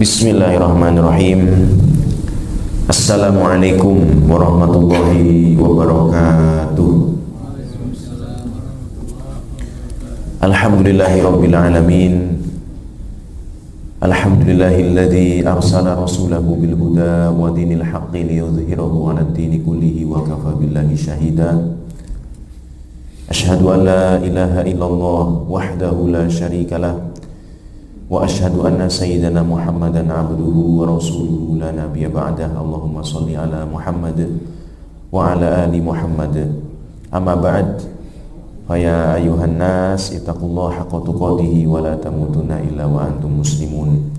Bismillahirrahmanirrahim. Assalamualaikum warahmatullahi wabarakatuh. Alhamdulillahirabbil alamin. Alhamdulillahilladzi arsala rasulahu bil huda wa dinil haqqi liyudhhirahu 'alad dini kullihi wa kafa billahi shahida. Asyhadu an la ilaha illallah wahdahu la syarikalah wa asyhadu anna sayyidana Muhammadan abduhu wa rasuluhu la nabiyya ba'dah. Allahumma shalli ala Muhammad wa ala ali Muhammad. Amma ba'd. Faya ayuhan nas ittaqullaha haqqa tuqatih wa la tamutunna illa wa antum muslimun.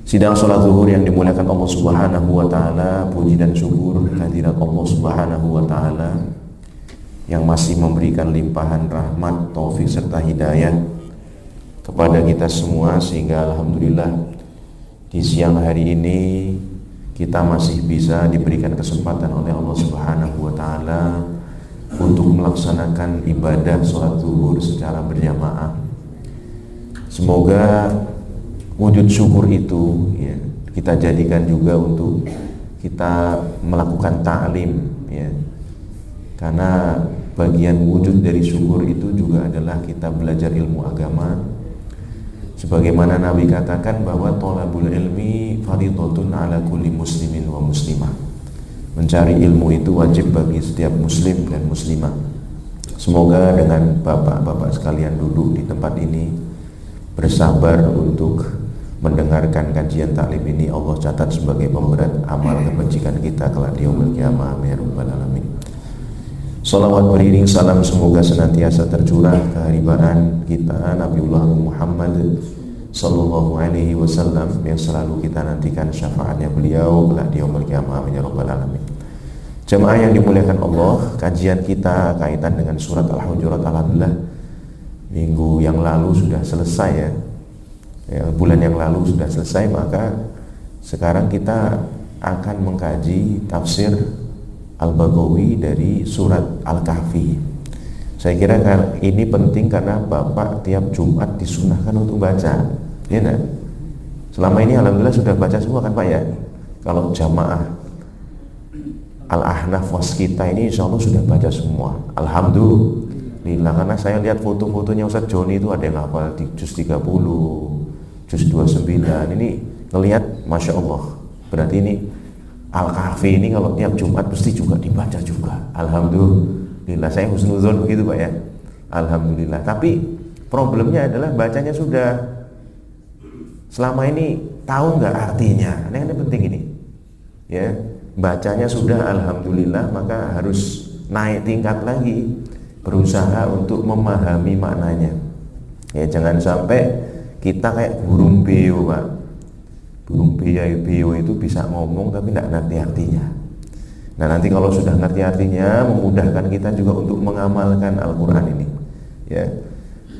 Sidang salat zuhur yang dimuliakan Allah Subhanahu wa taala, puji dan syukur kehadirat Allah Subhanahu wa taala yang masih memberikan limpahan rahmat, taufik serta hidayah kepada kita semua, sehingga alhamdulillah di siang hari ini kita masih bisa diberikan kesempatan oleh Allah Subhanahu wa taala untuk melaksanakan ibadah sholat zuhur secara berjamaah. Semoga wujud syukur itu ya, kita jadikan juga untuk kita melakukan ta'lim ya. Karena bagian wujud dari syukur itu juga adalah kita belajar ilmu agama. Sebagaimana Nabi katakan bahwa thalabul ilmi fardhatun ala kulli muslimin wa muslimah. Mencari ilmu itu wajib bagi setiap muslim dan muslimah. Semoga dengan bapak-bapak sekalian duduk di tempat ini bersabar untuk mendengarkan kajian taklim ini, Allah catat sebagai pemberat amal kebajikan kita kelak di yaumil qiyamah. Amin ya rabbal alamin. Salawat beriring salam semoga senantiasa tercurah kehariban kita Nabiullah Muhammad sallallahu alaihi wasallam yang selalu kita nantikan syafaatnya beliau kelak di yaumil qiyamah. Amin ya rabbal alamin. Jemaah yang dimuliakan Allah, kajian kita kaitan dengan surat Al-Hujurat alhamdulillah minggu yang lalu sudah selesai ya, bulan yang lalu sudah selesai. Maka sekarang kita akan mengkaji tafsir Al-Baghawi dari surat Al-Kahfi. Saya kira ini penting karena Bapak tiap Jumat disunahkan untuk baca, ya kan? Selama ini alhamdulillah sudah baca semua kan Pak ya? Kalau jamaah Al-Ahnaf Waskita ini insya Allah sudah baca semua, alhamdulillah. Karena saya lihat foto-fotonya Ustadz Joni itu ada yang hafal di juz 30, juz 29. Ini ngelihat Masya Allah, berarti ini Al-Kahfi ini kalau tiap Jumat pasti juga dibaca juga, alhamdulillah. Saya husnuzon begitu Pak ya, alhamdulillah. Tapi problemnya adalah bacanya sudah, selama ini tahu nggak artinya? Ini penting ini ya. Bacanya sudah alhamdulillah, maka harus naik tingkat lagi, berusaha untuk memahami maknanya ya. Jangan sampai kita kayak burung beo Pak. Burung beo itu bisa ngomong tapi tidak ngerti artinya. Nah nanti kalau sudah ngerti artinya, memudahkan kita juga untuk mengamalkan Al-Quran ini ya.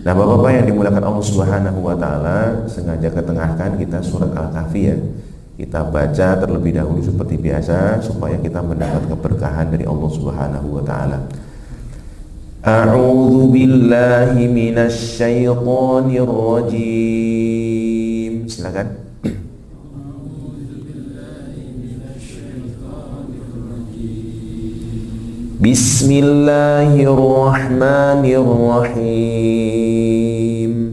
Nah Bapak-bapak yang dimuliakan Allah Subhanahu wa taala, sengaja ketengahkan kita surat Al-Kahfi ya. Kita baca terlebih dahulu seperti biasa supaya kita mendapat keberkahan dari Allah Subhanahu wa taala. A'udzu billahi minasy syaithanir rajim. Silakan. Bismillahirrahmanirrahim.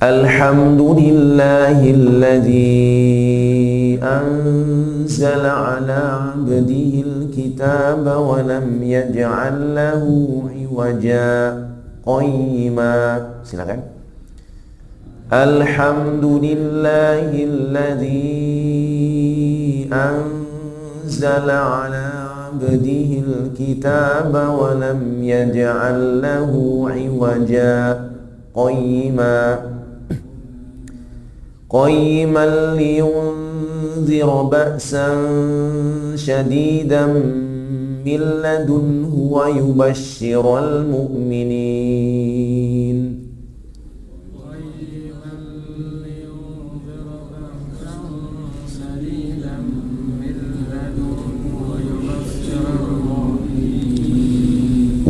Alhamdulillahilladzi anzala ala 'abdihil kitaba wa lam yaj'al lahu 'iwaja qayyima. Silakan. Alhamdulillahilladzi anzala ala 'abdihil kitaba wa lam yaj'al lahu 'iwaja qayyima liyunzira ba'san shadidan min ladunhu wa yubashshiral mu'minin.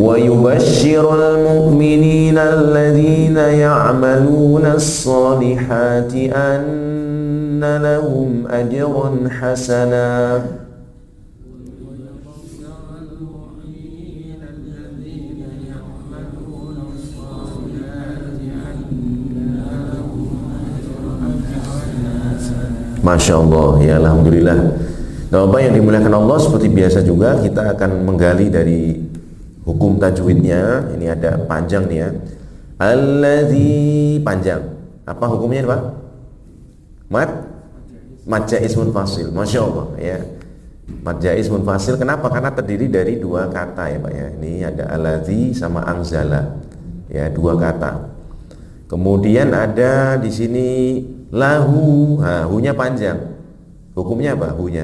wa yubashshirul mu'minina alladhina ya'maluna as-solihati anna lahum ajran hasana. Masya Allah, ya alhamdulillah. Nah, Bapak yang dimuliakan Allah, seperti biasa juga kita akan menggali dari hukum tajwidnya. Ini ada panjang nih ya. Alladzi, panjang. Apa hukumnya Pak? Mad jaiz munfasil. Masya Allah ya. Mad jaiz munfasil. Kenapa? Karena terdiri dari dua kata ya Pak ya. Ini ada alladzi sama anzala. Ya, dua kata. Kemudian ada di sini lahu, hu-nya panjang. Hukumnya apa? Hu-nya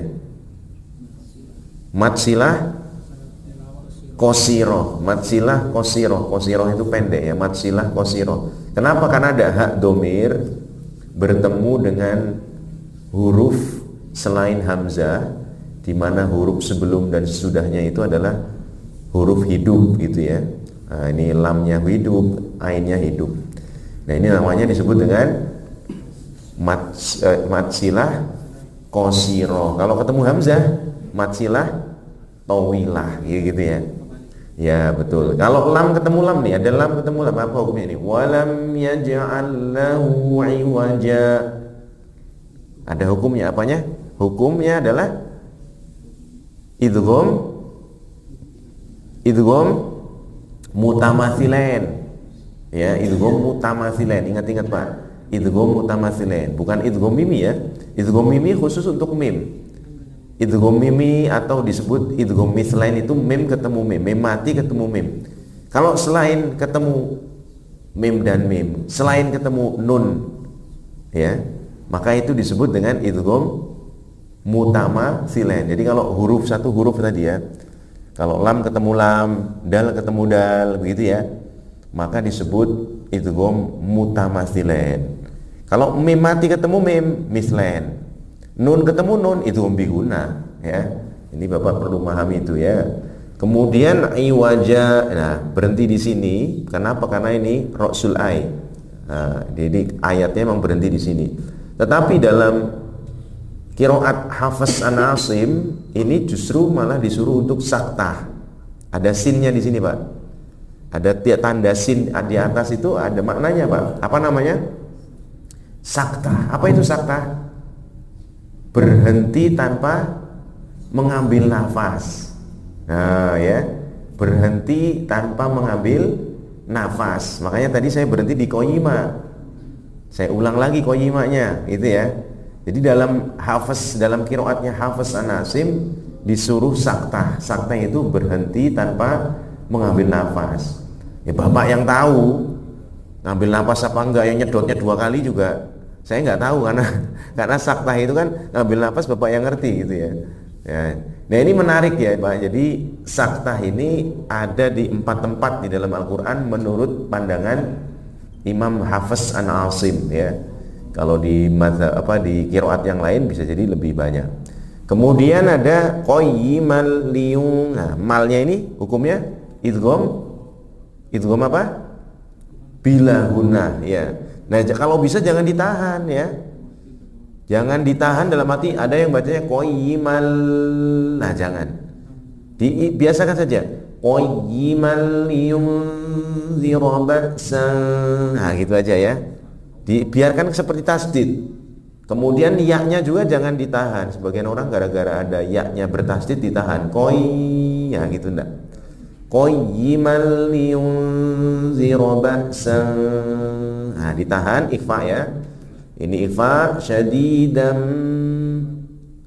matsilah qasiroh. Matsilah qasiroh. Qasiroh itu pendek ya. Matsilah qasiroh. Kenapa? Karena ada hak domir bertemu dengan huruf selain hamzah, di mana huruf sebelum dan sesudahnya itu adalah huruf hidup gitu ya. Nah, ini lamnya hidup, ainnya hidup. Nah, ini namanya disebut dengan matsilah qasiroh. Kalau ketemu hamzah, matsilah tawilah gitu ya. Ya betul. Kalau lam ketemu lam nih, ada lam ketemu lam, apa hukumnya ini? Walam yaj'al lahu iwaja. Ada hukumnya, apanya? Hukumnya adalah idgham mutamatsilain. Ya, idgham mutamatsilain. Ingat-ingat Pak. Idgham mutamatsilain, bukan idgham mimi ya. Idgham mimi khusus untuk mim. Idgham mimi atau disebut idgham mithlain itu mim ketemu mim, mim mati ketemu mim. Kalau selain ketemu mim dan mim, selain ketemu nun ya, maka itu disebut dengan idgham mutamatsilain. Jadi kalau huruf satu huruf tadi ya, kalau lam ketemu lam, dal ketemu dal, begitu ya, maka disebut idgham mutamatsilain. Kalau mim mati ketemu mim, mithlain. Nun ketemu nun, idgham biguna ya. Ini Bapak perlu memahami itu ya. Kemudian iwaja, nah berhenti di sini. Kenapa? Karena ini ra'sul ai. Nah, jadi ayatnya memang berhenti di sini. Tetapi dalam qiraat Hafs an Asim ini justru malah disuruh untuk saktah. Ada sinnya di sini Pak. Ada tanda sin di atas itu ada maknanya Pak. Apa namanya? Saktah. Apa itu saktah? Berhenti tanpa mengambil nafas. Nah ya, berhenti tanpa mengambil nafas. Makanya tadi saya berhenti di qoyima. Saya ulang lagi qoyimanya, itu ya. Jadi dalam Hafs, dalam qiraatnya Hafs an Asim disuruh saktah. Saktah itu berhenti tanpa mengambil nafas. Ya Bapak yang tahu ngambil nafas apa enggak, yang nyedotnya 2 kali juga saya nggak tahu, karena saktah itu kan ngambil nafas Bapak yang ngerti gitu ya. Ya. Nah ini menarik ya Pak. Jadi saktah ini ada di 4 tempat di dalam Al-Quran menurut pandangan Imam Hafs an Asim ya. Kalau di di qiraat yang lain bisa jadi lebih banyak. Kemudian ada qayyimal liyung. Nah, malnya ini hukumnya idgham apa? Bila gunnah ya. Nah, kalau bisa jangan ditahan ya. Jangan ditahan dalam arti ada yang bacanya qayyimal. Nah, jangan. Biasakan saja. Qayyimal yunzira ba'san. Nah, gitu aja ya. Dibiarkan seperti tasdid. Kemudian ya-nya juga jangan ditahan. Sebagian orang gara-gara ada ya-nya bertasdid ditahan. Ya gitu enggak. Qayyimal yunzira ba'san. Nah, ditahan ikhfa ya. Ini ikhfa syadidam.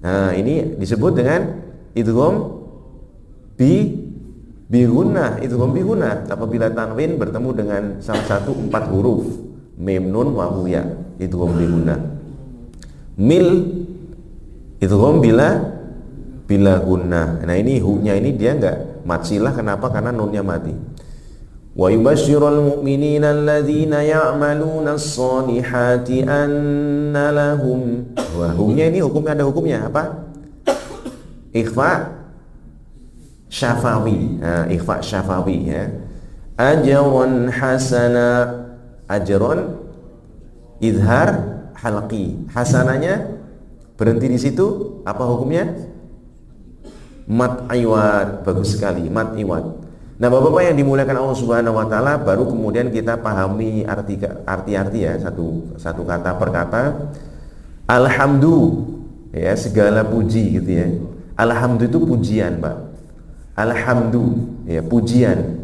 Nah, ini disebut dengan idgham bigunnah. Idgham bigunnah apabila tanwin bertemu dengan salah satu 4 huruf mim nun wawu ya, idgham bigunnah. Mil idgham bila gunnah. Nah, ini hu-nya ini dia enggak matsilah. Kenapa? Karena nunnya mati. Wa yubasyirul mu'minina alladzina ya'maluna as-solihati anna lahum. Wah, hu-nya ini hukumnya ada hukumnya apa? Ikhfa syafawi, ikhfa syafawi ya. Ajron hasana, ajron izhar halqi. Hasananya berhenti di situ, apa hukumnya? Mat iwad, bagus sekali, mat iwad. Nah, Bapak-bapak yang dimuliakan Allah Subhanahu wa taala, baru kemudian kita pahami arti-arti ya, satu kata per kata. Alhamdu, ya, segala puji gitu ya. Alhamdu itu pujian, Pak. Alhamdu, ya, pujian.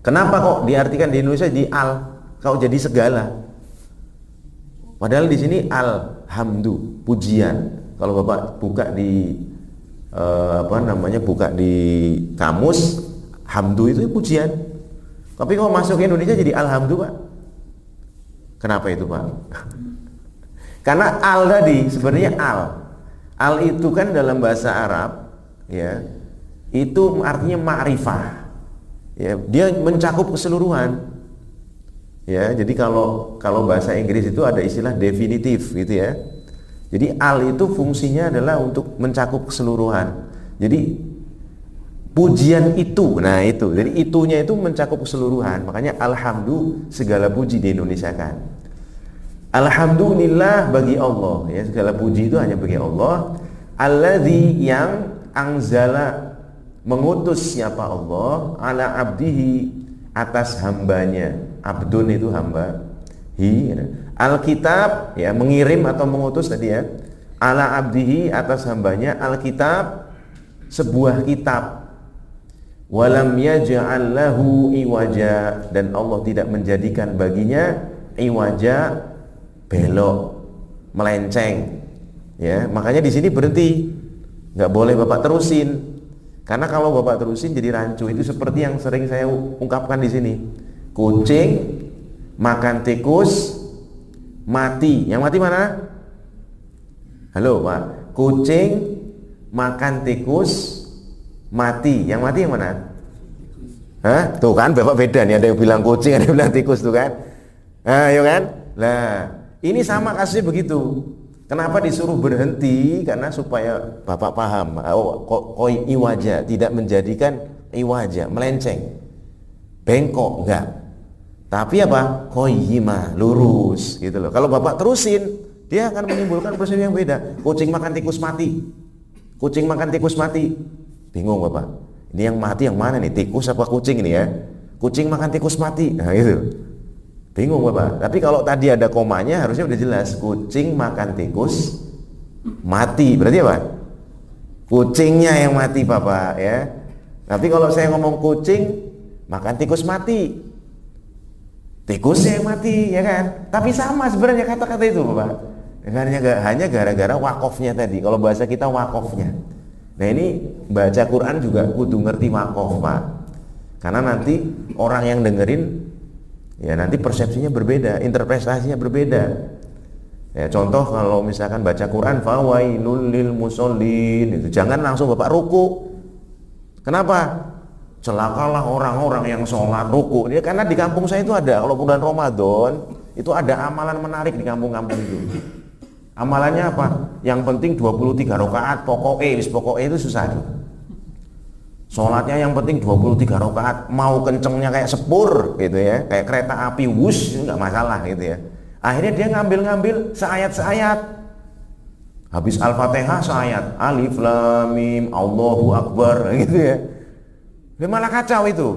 Kenapa kok diartikan di Indonesia di al, kau jadi segala? Padahal di sini alhamdu, pujian. Kalau Bapak buka di buka di kamus, hamdu itu pujian. Tapi kalau masuk ke Indonesia jadi alhamdu, Pak. Kenapa itu, Pak? Karena al tadi sebenarnya al. Al itu kan dalam bahasa Arab ya, itu artinya ma'rifah. Ya, dia mencakup keseluruhan. Ya, jadi kalau bahasa Inggris itu ada istilah definitif gitu ya. Jadi al itu fungsinya adalah untuk mencakup keseluruhan. Jadi pujian itu, nah itu, jadi itunya itu mencakup keseluruhan. Makanya alhamdu, segala puji di Indonesia kan. Alhamdulillah bagi Allah, ya, segala puji itu hanya bagi Allah. Alladzi, yang anzala, mengutus siapa Allah, ala abdihi, atas hambanya. Abdun itu hamba, hi, alkitab, ya, mengirim atau mengutus tadi ya. Ala abdihi, atas hambanya, alkitab, sebuah kitab. Walam yaj'al lahu iwaja, dan Allah tidak menjadikan baginya iwaja, belok, melenceng. Ya, makanya di sini berhenti. Nggak boleh Bapak terusin. Karena kalau Bapak terusin jadi rancu. Itu seperti yang sering saya ungkapkan di sini. Kucing makan tikus mati. Yang mati mana? Halo, Pak. Kucing makan tikus mati. Yang mati yang mana? Hah? Tuh kan Bapak beda nih, ada yang bilang kucing, ada yang bilang tikus tuh kan. Nah, ya kan? Nah, ini sama kasusnya begitu. Kenapa disuruh berhenti? Karena supaya Bapak paham. Koi iwaja, tidak menjadikan iwaja, melenceng, bengkok, enggak. Tapi apa? Qoyima, lurus gitu loh. Kalau Bapak terusin, dia akan menimbulkan persepsi yang beda. Kucing makan tikus mati. Kucing makan tikus mati. Bingung Bapak. Ini yang mati yang mana nih? Tikus apa kucing ini ya? Kucing makan tikus mati. Nah, gitu. Bingung Bapak. Tapi kalau tadi ada komanya harusnya udah jelas. Kucing makan tikus mati. Berarti apa? Kucingnya yang mati Bapak ya. Tapi kalau saya ngomong kucing makan tikus mati, tikusnya yang mati ya kan. Tapi sama sebenarnya kata-kata itu Bapak. Hanya gara-gara wakofnya tadi. Kalau bahasa kita wakofnya. Nah ini baca Quran juga kudu ngerti wakof Pak. Karena nanti orang yang dengerin ya nanti persepsinya berbeda, interpretasinya berbeda. Ya, contoh kalau misalkan baca Quran fawailul lil musallin, itu jangan langsung Bapak ruku. Kenapa? Celakalah orang-orang yang sholat ruku. Ya, karena di kampung saya itu ada, kalau bulan Ramadan itu ada amalan menarik di kampung-kampung itu. Amalannya apa? Yang penting 23 rakaat pokoknya itu susah tuh. Sholatnya yang penting 23 rakaat, mau kencengnya kayak sepur gitu ya, kayak kereta api wus, nggak masalah gitu ya. Akhirnya dia ngambil seayat-seayat. Habis Al-Fatihah seayat, Alif Lam Mim Allahu Akbar gitu ya. Dia malah kacau itu,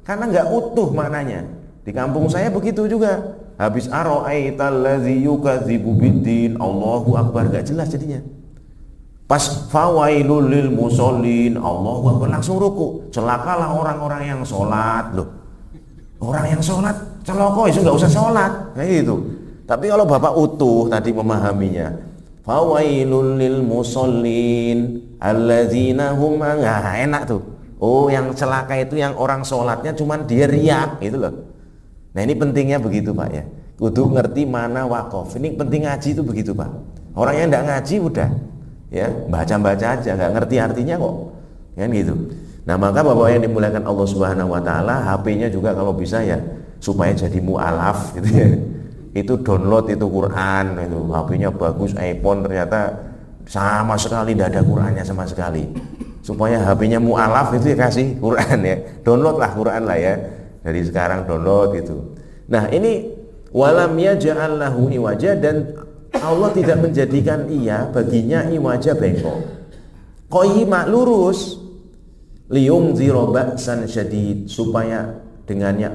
karena nggak utuh maknanya. Di kampung saya begitu juga. Habis Ara'aital ladzi yukadzibu biddin Allahu Akbar, nggak jelas jadinya. Pas fawailul lil musallin Allahu Akbar langsung ruku. Celakalah orang-orang yang sholat loh. Orang yang sholat celaka itu nggak usah sholat kayak gitu. Tapi kalau Bapak utuh tadi memahaminya, fawailul lil musallin alladzina hum, nah, enak tuh. Oh, yang celaka itu yang orang sholatnya cuman dia riak gitu loh. Nah ini pentingnya begitu Pak ya. Kudu ngerti mana wakof. Ini penting ngaji itu begitu Pak. Orang yang nggak ngaji udah ya baca-baca aja, nggak ngerti artinya kok kan gitu. Nah maka Bapak yang dimuliakan Allah Subhanahu wa taala, HP-nya juga kalau bisa ya supaya jadi mu'alaf gitu ya. Itu download itu Quran, itu HP-nya bagus, iPhone ternyata sama sekali tidak ada Qurannya sama sekali. supaya HP-nya mu'alaf itu ya kasih Quran ya. Download lah Quran lah ya. Dari sekarang download gitu. Nah, ini walam yaj'al lahu iwaja, dan Allah tidak menjadikan ia baginya iwaja bengkok. Qayyima lurus, liyungzira ba'san syadid, supaya dengannya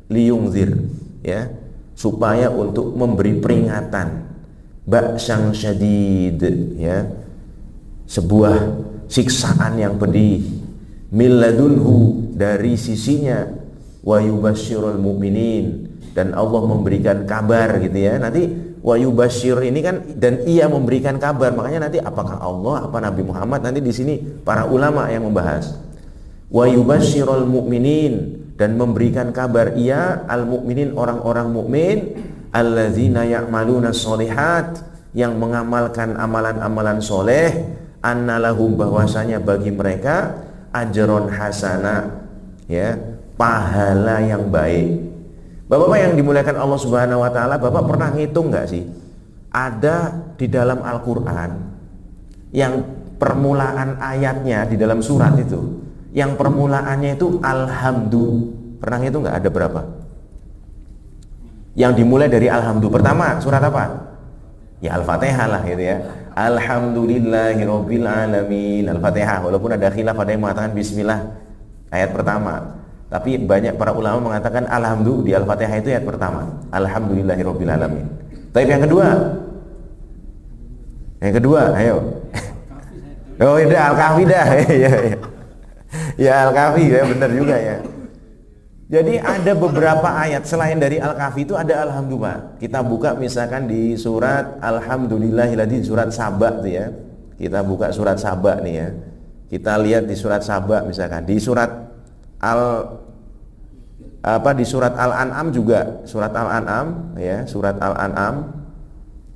liyungzir ya, supaya untuk memberi peringatan, ba'san syadid ya, sebuah siksaan yang pedih, milladunhu, dari sisinya, wa yubasyirul mu'minin, dan Allah memberikan kabar gitu ya. Nanti wa yubasyir ini kan, dan ia memberikan kabar, makanya nanti apakah Allah apa Nabi Muhammad, nanti di sini para ulama yang membahas. Wa yubasyirul mu'minin, dan memberikan kabar ia al mu'minin, orang-orang mukmin, alladzina ya'maluna sholihat, yang mengamalkan amalan-amalan soleh, annalahum, bahwasanya bagi mereka ajron hasana ya, pahala yang baik. Bapak-bapak yang dimuliakan Allah Subhanahu wa taala, Bapak pernah ngitung enggak sih? Ada di dalam Al-Qur'an yang permulaan ayatnya di dalam surat itu, yang permulaannya itu alhamdu. Pernah ngitung enggak ada berapa? Yang dimulai dari alhamdu. Pertama surat apa? Ya Al-Fatihah lah gitu ya. Alhamdulillahirabbil alamin. Al-Fatihah, walaupun ada khilaf, ada yang mengatakan bismillah ayat pertama, tapi banyak para ulama mengatakan alhamdulillah di Al-Fatihah itu ayat pertama. Alhamdulillahirabbil alamin. Tapi yang kedua? Yang kedua, ayo. Oh, itu Al-Kahfi dah. Ya Al-Kahfi ya, benar juga ya. Jadi ada beberapa ayat selain dari Al-Kahfi itu ada alhamdulillah. Kita buka misalkan di surat Alhamdulillahilladzi, surat Saba tuh ya. Kita buka surat Saba nih ya. Kita lihat di surat Saba misalkan, di surat di surat Al-An'am juga, surat Al-An'am ya, surat Al-An'am.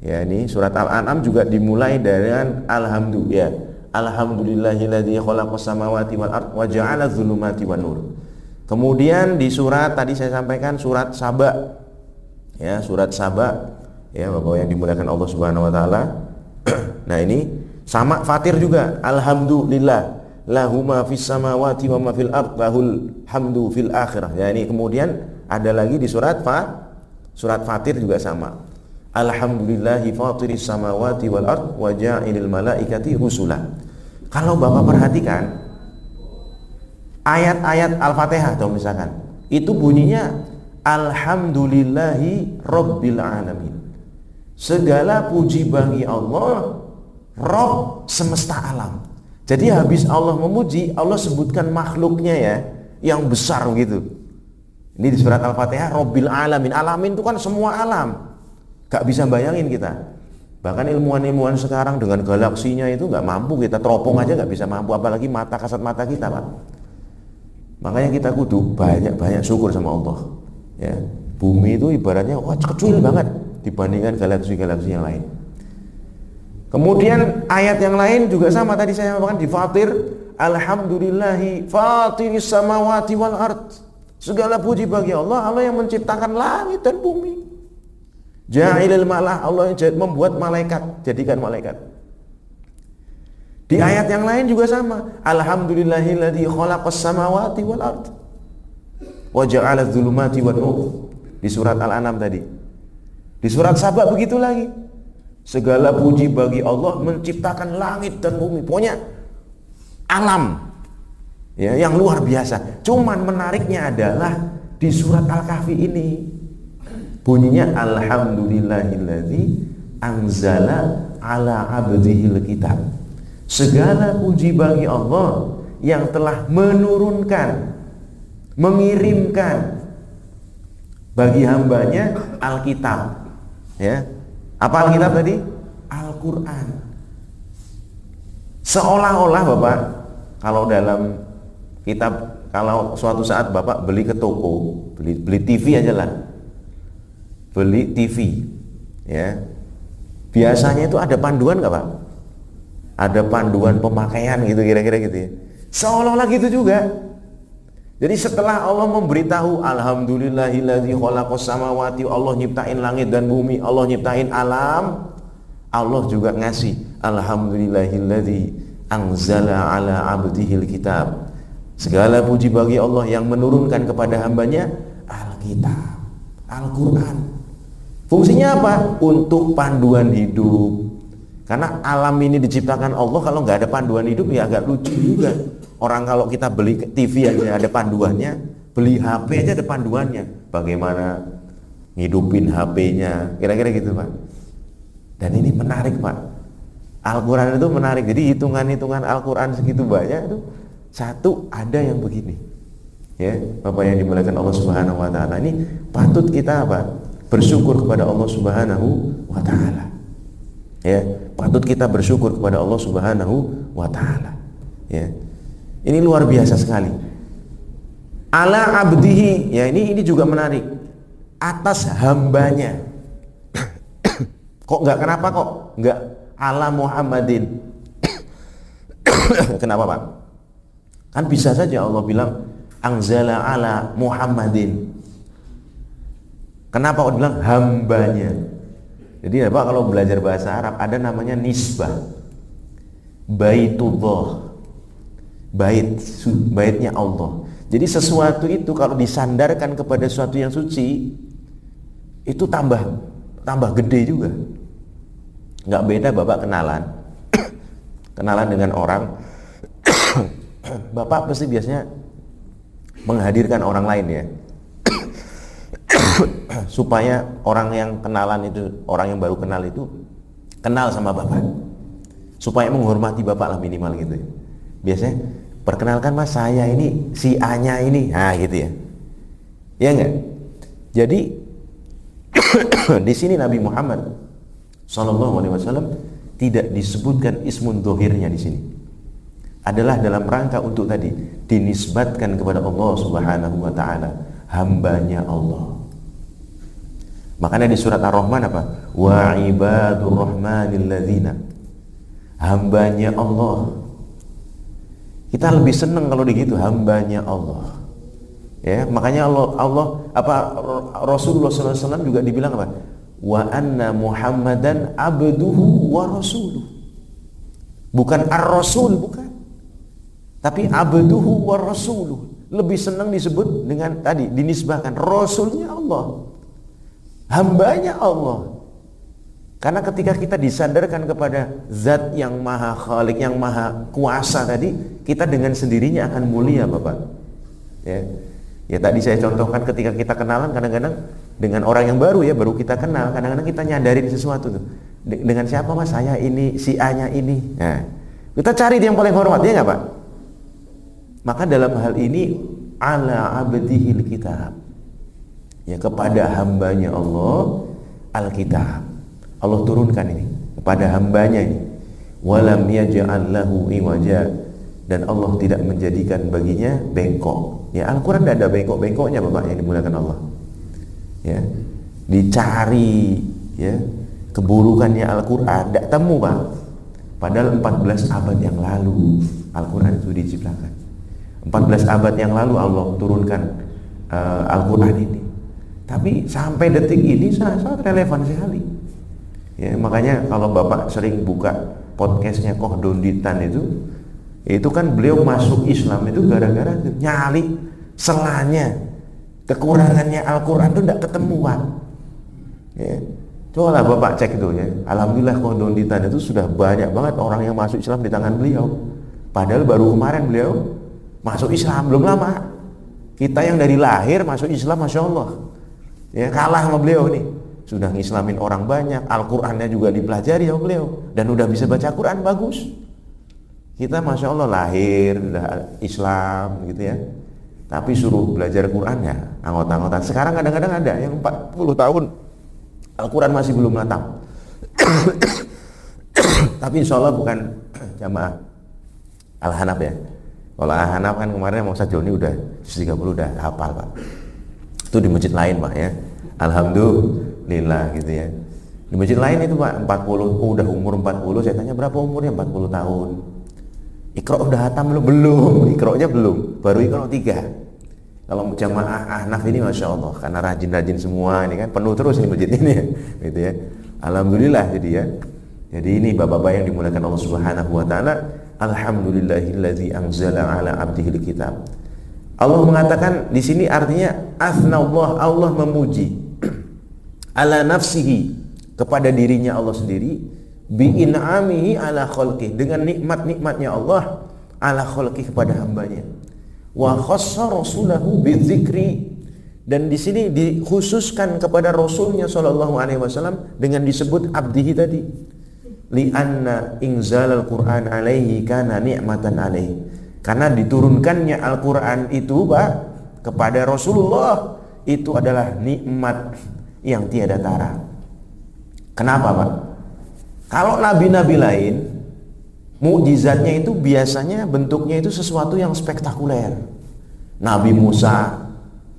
Ya, ini surat Al-An'am juga dimulai dengan alhamdulillah ya. Alhamdulillahilladzi khalaqas samawati wal ardh wa ja'ala dzulumati wan nur. Kemudian di surat tadi saya sampaikan surat Saba. Ya, surat Saba ya, Bapak yang dimuliakan Allah Subhanahu wa taala. Nah, ini sama Fatir juga, alhamdulillah lahu ma fis samawati wa ma fil ardh lahul hamdu fil akhirah. Ya, ini kemudian ada lagi di surat Fatir juga sama. Alhamdulillahi fatiris samawati wal ardh wa ja'ilil malaikati rusula. Kalau Bapak perhatikan ayat-ayat Al-Fatihah atau misalkan itu bunyinya alhamdulillahi rabbil alamin. Segala puji bagi Allah, Rabb semesta alam. Jadi habis Allah memuji, Allah sebutkan makhluknya ya, yang besar gitu. Ini di surat Al-Fatihah, Rabbil alamin. Alamin itu kan semua alam. Gak bisa bayangin kita. Bahkan ilmuwan-ilmuwan sekarang dengan galaksinya itu gak mampu, kita teropong aja gak bisa mampu, apalagi mata kasat mata kita, Pak. Makanya kita kudu banyak-banyak syukur sama Allah. Ya, bumi itu ibaratnya kecil banget dibandingkan galaksi-galaksi yang lain. Kemudian ayat yang lain juga sama, tadi saya katakan di Fatir, alhamdulillahi fatiris samawati wal ard. Segala puji bagi Allah, Allah yang menciptakan langit dan bumi. Ja'ilil malah, Allah yang membuat malaikat, jadikan malaikat. Di ayat yang lain juga sama, alhamdulillahilladzi khalaqas samawati wal ard wa ja'ala dzulumati wan nur. Di surat Al-An'am tadi. Di surat Saba begitu lagi. Segala puji bagi Allah menciptakan langit dan bumi. Pokoknya alam ya, yang luar biasa. Cuman menariknya adalah di surat Al-Kahfi ini bunyinya alhamdulillahilladzi anzala ala abdihil kitab. Segala puji bagi Allah yang telah menurunkan, mengirimkan bagi hambanya Alkitab. Ya, apa Alkitab tadi? Al-Quran. Seolah-olah Bapak, kalau dalam kitab, kalau suatu saat Bapak beli ke toko, beli TV aja lah, beli TV, ya, biasanya itu ada panduan nggak Pak? Ada panduan pemakaian gitu, kira-kira gitu ya. Seolah-olah gitu juga. Jadi setelah Allah memberitahu alhamdulillahilladzi khalaqas samawati, Allah nyiptain langit dan bumi, Allah nyiptain alam, Allah juga ngasih alhamdulillahilladzi anzala ala abdihil kitab. Segala puji bagi Allah yang menurunkan kepada hambanya Alkitab, Al-Quran. Fungsinya apa? Untuk panduan hidup. Karena alam ini diciptakan Allah, kalau nggak ada panduan hidup ya agak lucu juga. Orang kalau kita beli TV aja ada panduannya, beli HP aja ada panduannya. Bagaimana ngidupin HP-nya, kira-kira gitu Pak. Dan ini menarik Pak. Al-Quran itu menarik. Jadi hitungan-hitungan Al-Quran segitu banyak itu, satu ada yang begini. Ya, Bapak yang dimuliakan Allah Subhanahu wa taala, ini patut kita apa? Bersyukur kepada Allah Subhanahu wa taala. Ya, patut kita bersyukur kepada Allah Subhanahu wa taala. Ya. Ini luar biasa sekali. Ala abdihi, ya ini juga menarik. Atas hambanya. Kok kenapa enggak ala Muhammadin? Kenapa Pak? Kan bisa saja Allah bilang anzala ala Muhammadin. Kenapa Allah bilang hambanya? Jadi Pak kalau belajar bahasa Arab ada namanya nisbah. Baitullah. Baitnya Allah. Jadi sesuatu itu kalau disandarkan kepada sesuatu yang suci itu tambah gede juga. Nggak beda Bapak kenalan dengan orang. Bapak pasti biasanya menghadirkan orang lain ya, supaya orang yang kenalan itu, orang yang baru kenal itu kenal sama Bapak, supaya menghormati Bapak lah minimal gitu ya. Biasanya perkenalkan Mas, saya ini si A-nya ini, nah gitu ya, ya enggak? Jadi di sini Nabi Muhammad SAW tidak disebutkan ismun dohirnya di sini, adalah dalam rangka untuk tadi dinisbatkan kepada Allah Subhanahu wa taala, hambanya Allah. Makanya di surat Ar-Rahman apa? Wa ibadur rahmanil ladzina, hambanya Allah. Kita lebih senang kalau begitu, hambanya Allah. Ya, makanya Rasulullah SAW juga dibilang apa? Wa anna Muhammadan abduhu wa rasuluh. Bukan ar-rasul, bukan. Tapi abduhu wa rasuluh. Lebih senang disebut dengan tadi dinisbahkan rasulnya Allah, hambanya Allah. Karena ketika kita disandarkan kepada zat yang maha khalik, yang maha kuasa tadi, kita dengan sendirinya akan mulia Bapak. Ya tadi saya contohkan ketika kita kenalan, kadang-kadang dengan orang yang baru ya, baru kita kenal, kadang-kadang kita nyadarin sesuatu tuh. Dengan siapa Mas? Saya ini, si A-nya ini. Nah, kita cari yang paling hormat, ya nggak Pak? Maka dalam hal ini ala abdihil kitab, ya kepada hambanya Allah Alkitab. Allah turunkan ini kepada hambanya ini. Walam yaj'al lahu iwaja, dan Allah tidak menjadikan baginya bengkok. Ya, Al-Quran tidak ada bengkok-bengkoknya Bapak yang dimuliakan Allah. Ya, dicari ya keburukannya Al-Quran tidak temu Pak. Padahal 14 abad yang lalu Al-Quran itu diciptakan. 14 abad yang lalu Allah turunkan Al-Quran ini. Tapi sampai detik ini sangat relevan sekali. Ya, makanya kalau Bapak sering buka podcastnya Koh Donditan itu kan beliau masuk Islam itu gara-gara nyali selanya, kekurangannya Al-Quran itu tidak ketemu Pak. Ya. Coba lah Bapak cek itu ya. Alhamdulillah Koh Donditan itu sudah banyak banget orang yang masuk Islam di tangan beliau. Padahal baru kemarin beliau masuk Islam, belum lama. Kita yang dari lahir masuk Islam, Masya Allah ya, kalah sama beliau nih. Sudah ngislamin orang banyak, Al-Qurannya juga dipelajari sama beliau, dan udah bisa baca Quran bagus. Kita Masya Allah lahir udah Islam gitu ya, tapi suruh belajar Quran ya anggota-anggota. Sekarang kadang-kadang ada yang 40 tahun Al-Quran masih belum matang. Tapi insya Allah bukan jamaah Al-Hanaf ya. Kalau Al-Hanaf kan kemarin mau Joni udah 30 udah hafal Pak. Itu di masjid lain Pak ya. Alhamdulillah gitu ya. Di masjid lain itu Pak 40, udah umur 40, saya tanya berapa umurnya? 40 tahun. Iqra udah hatam belum? Iqra-nya belum, baru Iqra 3. Kalau jamaah Ahnaf ini Masya Allah, karena rajin-rajin semua ini kan, penuh terus ini masjid ini ya, gitu ya. Alhamdulillah jadi ya. Jadi ini bapak-bapak yang dimuliakan Allah Subhanahu wa taala, Alhamdulillahilladzi anzala ala abdihil kitab. Allah mengatakan di sini artinya athnallah, Allah memuji ala nafsihi, kepada dirinya Allah sendiri, bi in'amihi ala khalqih, dengan nikmat-nikmatnya Allah ala khalqih, kepada hambanya. Wa khassa rasulahu bidzikri, dan di sini dikhususkan kepada Rasulnya Shallallahu Alaihi Wasallam dengan disebut abdihi tadi. Lianna inzalal Quran alaihi kana ni'matan alaihi, karena diturunkannya Al-Quran itu Pak kepada Rasulullah itu adalah nikmat yang tiada tara. Kenapa Pak? Kalau nabi-nabi lain mukjizatnya itu biasanya bentuknya itu sesuatu yang spektakuler. Nabi Musa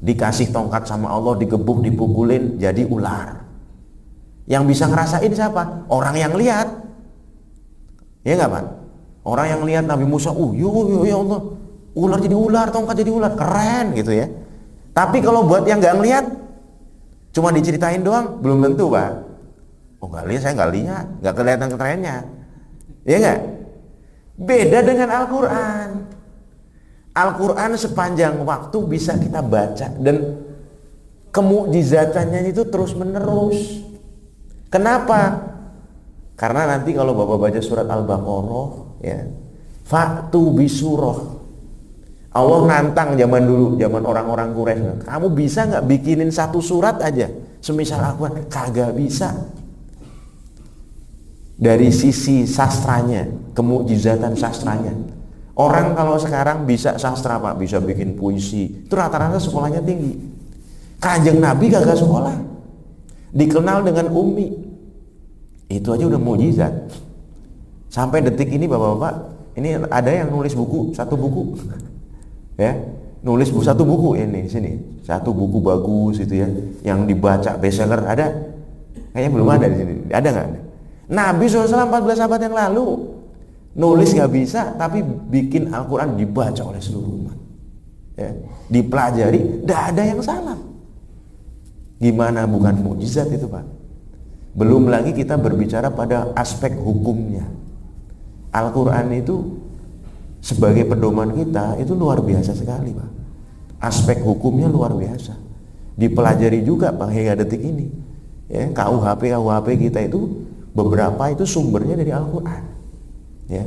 dikasih tongkat sama Allah, digebuk, dipukulin jadi ular. Yang bisa ngerasain siapa? Orang yang lihat. Ya enggak Pak? Orang yang lihat Nabi Musa, ya Allah, ular jadi ular, tongkat jadi ular, keren gitu ya. Tapi kalau buat yang nggak ngelihat, cuma diceritain doang, belum tentu Pak. Oh nggak lihat, saya nggak lihat, nggak kelihatan kerennya, ya nggak? Beda dengan Al-Quran. Al-Quran sepanjang waktu bisa kita baca dan kemukjizatannya itu terus menerus. Kenapa? Karena nanti kalau Bapak baca surat Al-Baqarah ya, fa'tu bisurah, Allah nantang zaman dulu, zaman orang-orang Quraisy, kamu bisa nggak bikinin satu surat aja semisal Al-Quran? Kagak bisa. Dari sisi sastranya, kemukjizatan sastranya, orang kalau sekarang bisa sastra Pak, bisa bikin puisi, itu rata-rata sekolahnya tinggi. Kanjeng Nabi gagah sekolah, dikenal dengan ummi, itu aja udah mukjizat. Sampai detik ini Bapak-bapak, ini ada yang nulis buku, satu buku ya, nulis satu buku ini di sini, satu buku bagus itu ya, yang dibaca bestseller ada? Kayaknya belum ada di sini, ada nggak? Nabi SAW 14 abad yang lalu nulis nggak bisa, tapi bikin Al-Quran dibaca oleh seluruh umat ya, dipelajari, tidak ada yang salah. Gimana bukan mukjizat itu Pak? Belum lagi kita berbicara pada aspek hukumnya. Al-Quran itu sebagai pedoman kita itu luar biasa sekali Pak. Aspek hukumnya luar biasa, dipelajari juga Pak hingga detik ini ya. KUHP kita itu beberapa itu sumbernya dari Al-Quran ya.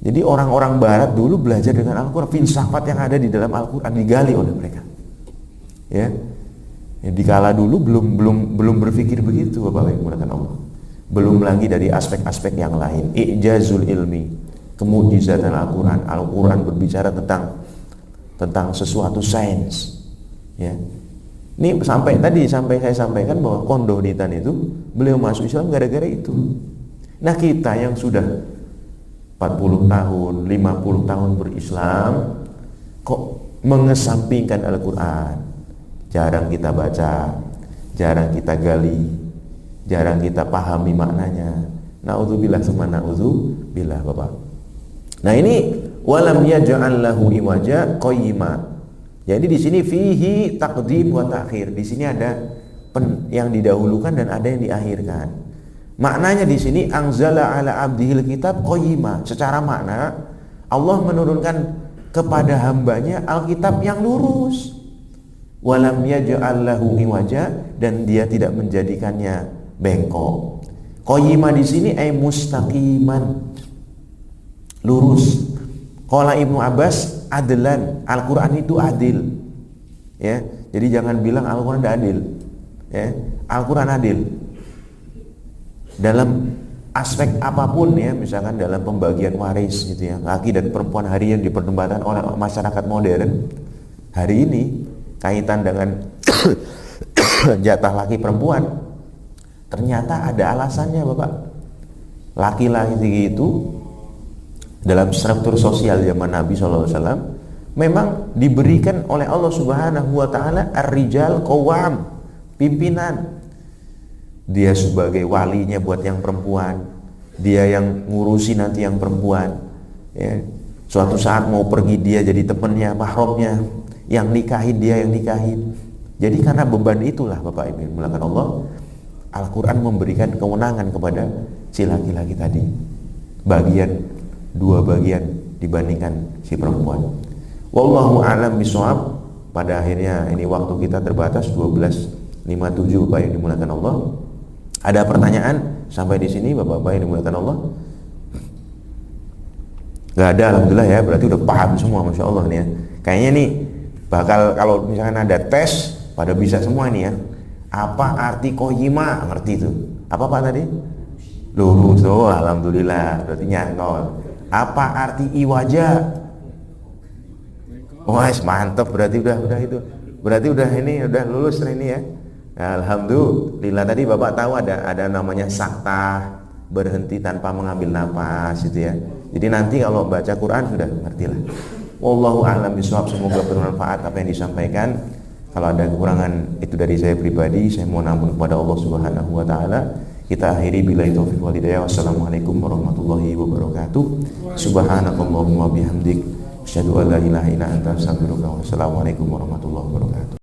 Jadi orang-orang barat dulu belajar dengan Al-Quran, filsafat yang ada di dalam Al-Quran digali oleh mereka ya. Dikala dulu belum berpikir begitu Bapak yang menggunakan Allah. Belum lagi dari aspek-aspek yang lain, i'jazul ilmi, kemukjizatan Al-Quran. Al-Quran berbicara tentang sesuatu sains ya. Ini sampai saya sampaikan bahwa Kondonitan itu beliau masuk Islam gara-gara itu. Nah kita yang sudah 40 tahun, 50 tahun berislam, kok mengesampingkan Al-Quran? Jarang kita baca, jarang kita gali, jarang kita pahami maknanya. Na'udzubillah summa na'udzubillah Bapak. Nah ini walam yaj'al lahu iwaja qayyima. Jadi di sini fihi taqdim wa ta'khir. Di sini ada yang didahulukan dan ada yang diakhirkan. Maknanya di sini anzala ala abdihil kitab qayyima. Secara makna Allah menurunkan kepada hambanya Alkitab yang lurus. Walam yaj'al lahu iwaja, dan dia tidak menjadikannya bengkok. Qayyima di sini ay mustaqiman, lurus. Qala Ibnu Abbas adlan, Al-Quran itu adil ya. Jadi jangan bilang Al-Quran tidak adil ya. Al-Quran adil dalam aspek apapun ya, misalkan dalam pembagian waris gitu ya, laki dan perempuan hari yang diperdebatkan oleh masyarakat modern hari ini kaitan dengan jatah laki perempuan, ternyata ada alasannya Bapak. Laki-laki itu dalam struktur sosial zaman Nabi SAW memang diberikan oleh Allah Subhanahu wa Ta'ala ar-rijal qawwam, pimpinan. Dia sebagai walinya buat yang perempuan, dia yang ngurusi nanti yang perempuan ya. Suatu saat mau pergi dia jadi temannya, mahramnya, yang nikahin dia yang nikahin. Jadi karena beban itulah Bapak Ibu melakukan Allah, Al-Quran memberikan kewenangan kepada si laki-laki tadi, bagian 2 bagian dibandingkan si perempuan. Wallahu a'lam bishawab. Pada akhirnya ini waktu kita terbatas 12.57 Bapak yang dimuliakan Allah. Ada pertanyaan sampai di sini Bapak-bapak yang dimuliakan Allah? Gak ada, alhamdulillah ya, berarti udah paham semua, masya Allah nih ya. Kayaknya nih bakal kalau misalkan ada tes pada bisa semua nih ya. Apa arti koyima? Ngerti itu? Apa Pak tadi? Lurus, oh alhamdulillah, berarti nyantol. Apa arti iwaja? Wah, mantep, berarti udah itu. Berarti udah ini udah lulus ini ya. Alhamdulillah, tadi Bapak tahu ada namanya sakta, berhenti tanpa mengambil napas itu ya. Jadi nanti kalau baca Quran sudah ngertilah. Wallahu a'lam bishawab, semoga bermanfaat apa yang disampaikan. Kalau ada kekurangan itu dari saya pribadi, saya mohon ampun kepada Allah Subhanahu wa taala. Kita akhiri billahi taufiq wal hidayah. Wassalamualaikum warahmatullahi wabarakatuh. Subhanakallahumma bihamdik, asyhadu an la ilaha illa anta, astaghfiruka wa assalamualaikum warahmatullahi wabarakatuh.